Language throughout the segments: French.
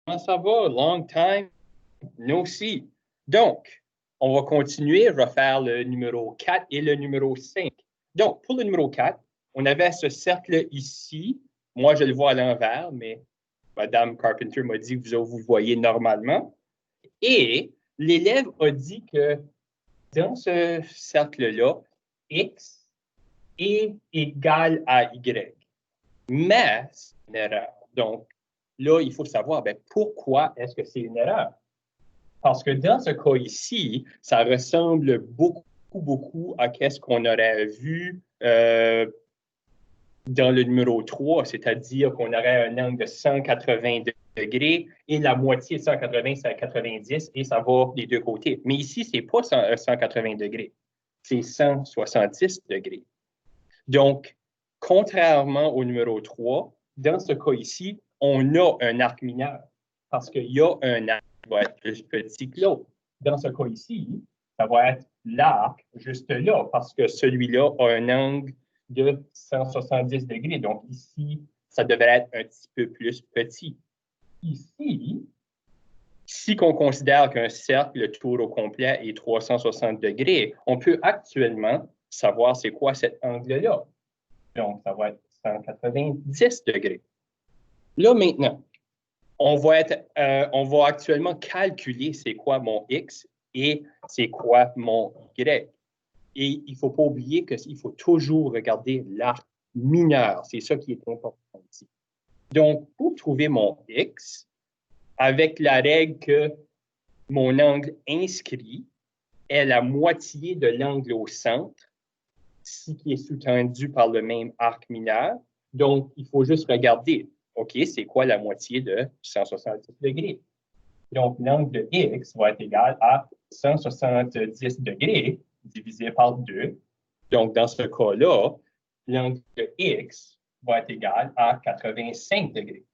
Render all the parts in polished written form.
Comment ça va? Long time no see. Donc, on va continuer, refaire le numéro 4 et le numéro 5. Donc, pour le numéro 4, on avait ce cercle ici. Moi, je le vois à l'envers, mais Madame Carpenter m'a dit que vous le voyez normalement. Et l'élève a dit que dans ce cercle-là, X est égal à Y. Mais c'est une erreur. Donc, là, il faut savoir pourquoi est-ce que c'est une erreur. Parce que dans ce cas ici, ça ressemble beaucoup à ce qu'on aurait vu dans le numéro 3, c'est-à-dire qu'on aurait un angle de 180 degrés et la moitié de 180, c'est à 90 et ça va des deux côtés. Mais ici, ce n'est pas 180 degrés, c'est 170 degrés. Donc, contrairement au numéro 3, dans ce cas ici, on a un arc mineur parce qu'il y a un arc qui va être plus petit que l'autre. Dans ce cas ici, ça va être l'arc juste là parce que celui-là a un angle de 170 degrés. Donc ici, ça devrait être un petit peu plus petit. Ici, si on considère qu'un cercle, le tour au complet est 360 degrés, on peut actuellement savoir c'est quoi cet angle-là. Donc, ça va être 190 degrés. Là, maintenant, on va actuellement calculer c'est quoi mon X et c'est quoi mon Y. Et il ne faut pas oublier qu'il faut toujours regarder l'arc mineur. C'est ça qui est important ici. Donc, pour trouver mon X, avec la règle que mon angle inscrit est la moitié de l'angle au centre, ci qui est sous-tendu par le même arc mineur. Donc, il faut juste regarder, OK, c'est quoi la moitié de 170 degrés? Donc, l'angle de X va être égal à 170 degrés divisé par 2. Donc, dans ce cas-là, l'angle de X va être égal à 85 degrés.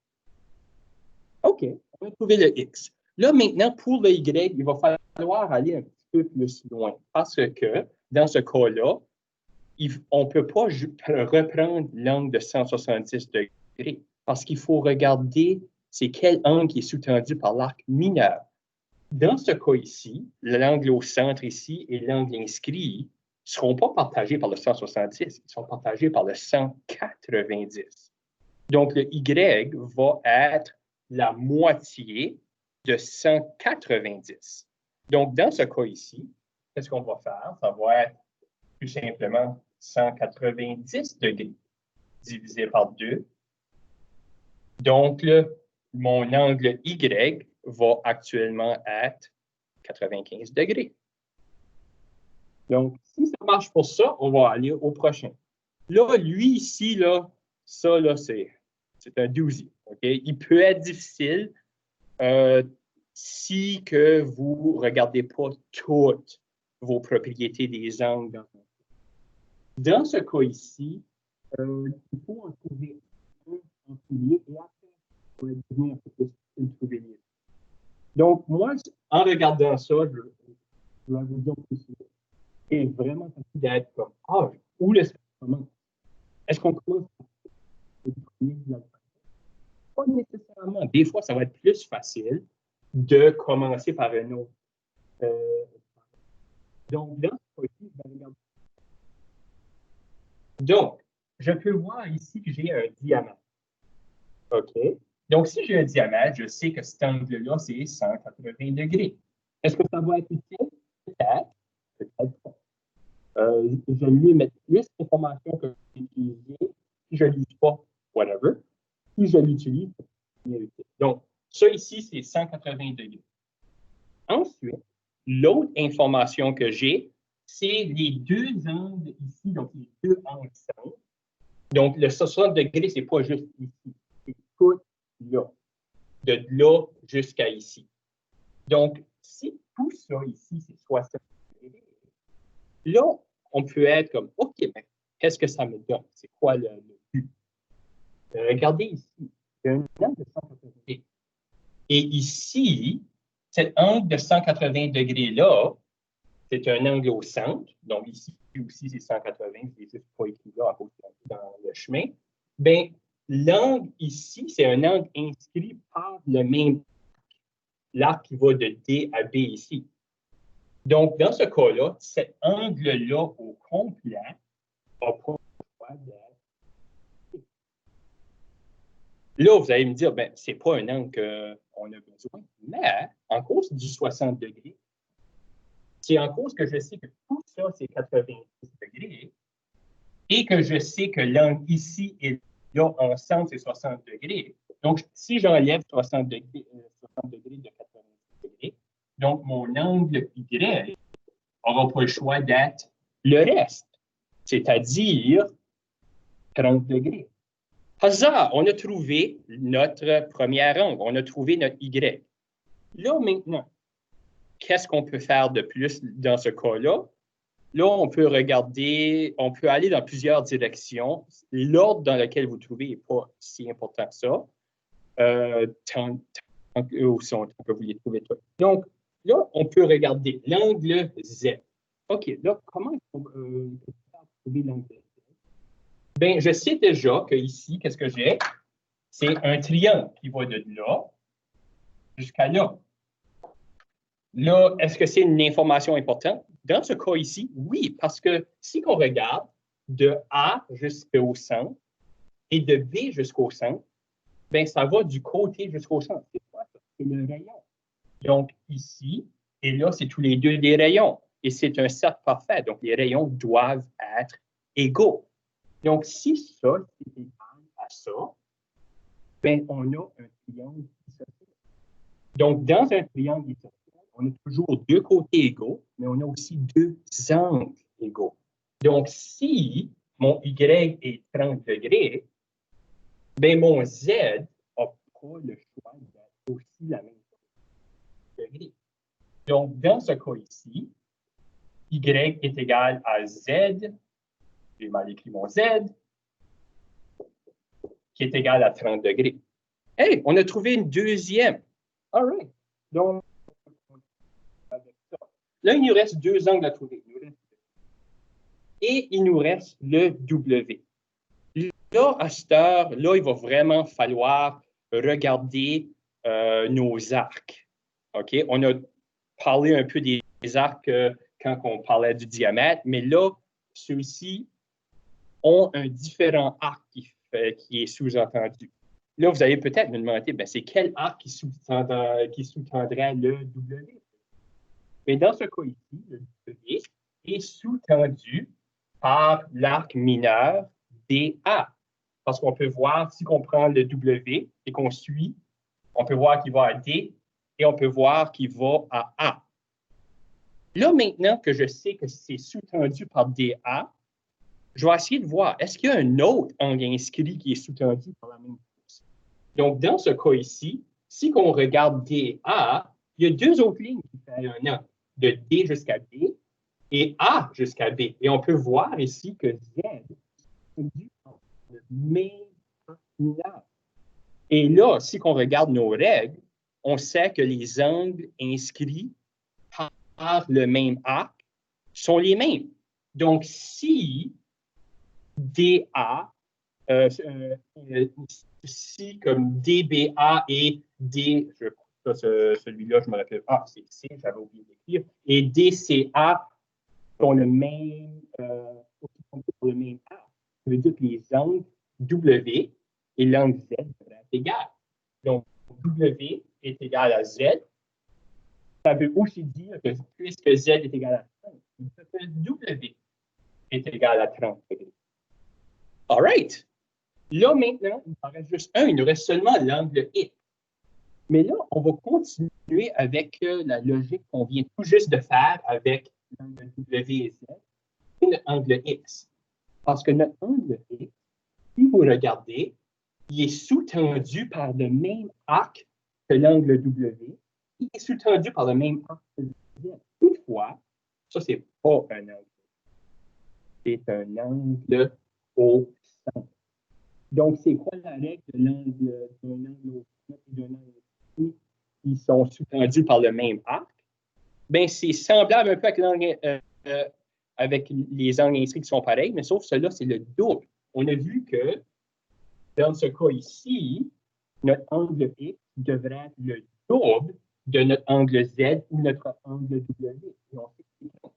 OK, on va trouver le X. Là, maintenant, pour le Y, il va falloir aller un petit peu plus loin parce que dans ce cas-là, on ne peut pas reprendre l'angle de 170 degrés parce qu'il faut regarder c'est quel angle qui est sous-tendu par l'arc mineur. Dans ce cas ici, l'angle au centre ici et l'angle inscrit ne seront pas partagés par le 170, ils sont partagés par le 190. Donc, le Y va être la moitié de 190. Donc, dans ce cas ici, qu'est-ce qu'on va faire? Ça va être tout simplement 190 degrés divisé par 2. Donc, mon angle Y va actuellement être 95 degrés. Donc, si ça marche pour ça, on va aller au prochain. Là, lui ici, là, ça, là, c'est un doozy. Okay? Il peut être difficile si que vous ne regardez pas toutes vos propriétés des angles. Dans ce cas ici, il faut en trouver un en premier et après, on va devenir un peu plus une trouver libre. Donc, moi, en regardant ça, je vais vous dire que c'est vraiment facile d'être comme, où est-ce qu'on commence? Est-ce qu'on commence par le premier ou la Pas nécessairement. Des fois, ça va être plus facile de commencer par un autre. Donc, dans ce cas-ci, je vais regarder. Donc, je peux voir ici que j'ai un diamètre. OK? Donc, si j'ai un diamètre, je sais que cet angle-là, c'est 180 degrés. Est-ce que ça va être utile? Peut-être. Peut-être pas. Je vais mettre plus d'informations que j'ai utilisées. Si je ne l'utilise pas, whatever. Si je l'utilise, c'est utile. Donc, ça ici, c'est 180 degrés. Ensuite, l'autre information que j'ai, c'est les deux angles ici, donc les deux angles centres. Donc, le 60 degrés, ce n'est pas juste ici, c'est tout là, de là jusqu'à ici. Donc, si tout ça ici, c'est 60 degrés, là, on peut être comme, OK, ben, qu'est-ce que ça me donne? C'est quoi le but? Regardez ici, il y a un angle de 180 degrés. Et ici, cet angle de 180 degrés-là, c'est un angle au centre. Donc, ici aussi, c'est 180. C'est juste pas écrit là à cause dans le chemin. Bien, l'angle ici, c'est un angle inscrit par le même l'arc qui va de D à B ici. Donc, dans ce cas-là, cet angle-là au complet n'a pas le choix d'être. Là, vous allez me dire, ben, ce n'est pas un angle qu'on a besoin, mais en cause du 60 degrés, c'est en cause que je sais que tout ça, c'est 90 degrés et que je sais que l'angle ici et là, ensemble, c'est 60 degrés. Donc, si j'enlève 60 degrés de 90 degrés, donc mon angle Y n'aura pas le choix d'être le reste, c'est-à-dire 30 degrés. Hasard, on a trouvé notre premier angle, on a trouvé notre Y. Là, maintenant, qu'est-ce qu'on peut faire de plus dans ce cas-là? Là, on peut regarder, on peut aller dans plusieurs directions. L'ordre dans lequel vous trouvez n'est pas si important que ça. Tant que vous les trouvez tous. Donc, là, on peut regarder l'angle Z. OK, là, comment on peut trouver l'angle Z? Bien, je sais déjà qu'ici, qu'est-ce que j'ai? C'est un triangle qui va de là jusqu'à là. Là, est-ce que c'est une information importante? Dans ce cas ici, oui, parce que si on regarde de A jusqu'au centre et de B jusqu'au centre, bien, ça va du côté jusqu'au centre. C'est quoi ça? C'est le rayon. Donc, ici et là, c'est tous les deux des rayons. Et c'est un cercle parfait. Donc, les rayons doivent être égaux. Donc, si ça, c'est égal à ça, bien, on a un triangle isoscale. Donc, dans un triangle isoscale, on a toujours deux côtés égaux, mais on a aussi deux angles égaux. Donc, si mon Y est 30 degrés, bien, mon Z n'a pas le choix d'être aussi la même degré. Donc, dans ce cas ici, Y est égal à Z, j'ai mal écrit mon Z, qui est égal à 30 degrés. Hey, on a trouvé une deuxième. All right. Donc, avec ça. Là, il nous reste deux angles à trouver. Et il nous reste le W. Là, à cette heure, là, il va vraiment falloir regarder nos arcs. OK? On a parlé un peu des arcs quand on parlait du diamètre, mais là, ceux-ci ont un différent arc qui est sous-entendu. Là, vous allez peut-être me demander, ben, c'est quel arc qui sous-tendrait le W? Mais dans ce cas ici, le W est sous-tendu par l'arc mineur DA. Parce qu'on peut voir, si on prend le W et qu'on suit, on peut voir qu'il va à D et on peut voir qu'il va à A. Là, maintenant que je sais que c'est sous-tendu par DA, je vais essayer de voir, est-ce qu'il y a un autre angle inscrit qui est sous-tendu par la même chose? Donc, dans ce cas ici, si on regarde DA, il y a deux autres lignes qui font un angle, de D jusqu'à B et A jusqu'à B. Et on peut voir ici que Z est sous-tendu par le même arc mineur. Et là, si on regarde nos règles, on sait que les angles inscrits par le même arc sont les mêmes. Donc, si DA, si comme DBA et D, celui-là, je me rappelle, c'est C, j'avais oublié d'écrire, et DCA sont le même arc. Ça veut dire que les angles W et l'angle Z devraient être égales. Donc, W est égal à Z. Ça veut aussi dire que puisque Z est égal à 30, W est égal à 30 degrés. All right. Là, maintenant, il en reste juste un. Il nous reste seulement l'angle X. Mais là, on va continuer avec la logique qu'on vient tout juste de faire avec l'angle W et Z et l'angle X. Parce que notre angle X, si vous regardez, il est sous-tendu par le même arc que l'angle W. Il est sous-tendu par le même arc que le Z. Toutefois, ça, c'est pas un angle. C'est un angle au centre. Donc, c'est quoi la règle de l'angle d'un angle au centre et d'un angle au centre qui sont sous-tendus par le même arc? Bien, c'est semblable un peu avec les angles inscrits qui sont pareils, mais sauf cela, c'est le double. On a vu que dans ce cas ici, notre angle X devrait être le double de notre angle Z ou notre angle W. Et on sait que c'est bon.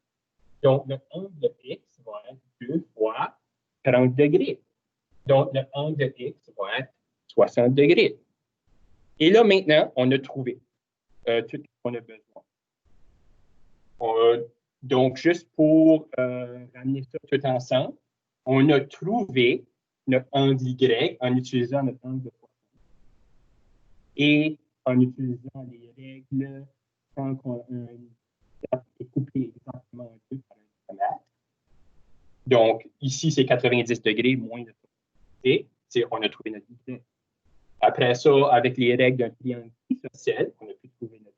Donc, notre angle X va être 2 fois 30 degrés. Donc, notre angle X va être 60 degrés. Et là, maintenant, on a trouvé tout ce qu'on a besoin. Donc, juste pour ramener ça tout ensemble, on a trouvé notre angle Y en utilisant notre angle de Poisson. Et en utilisant les règles quand on est coupé exactement en deux par un diamètre. Donc, ici, c'est 90 degrés moins de 60. On a trouvé notre Y. Après ça, avec les règles d'un triangle isocèle, on a pu trouver notre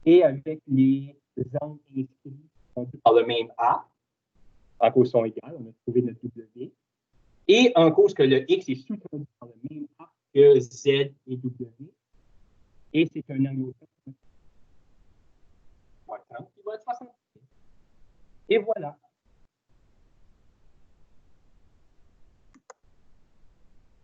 Y. Et avec les angles inscrits par le même A, en cause sont égales, on a trouvé notre W. Et en cause que le X est sous-tendu par le même A que Z et W. Et c'est un angle qui va être 60. Et voilà.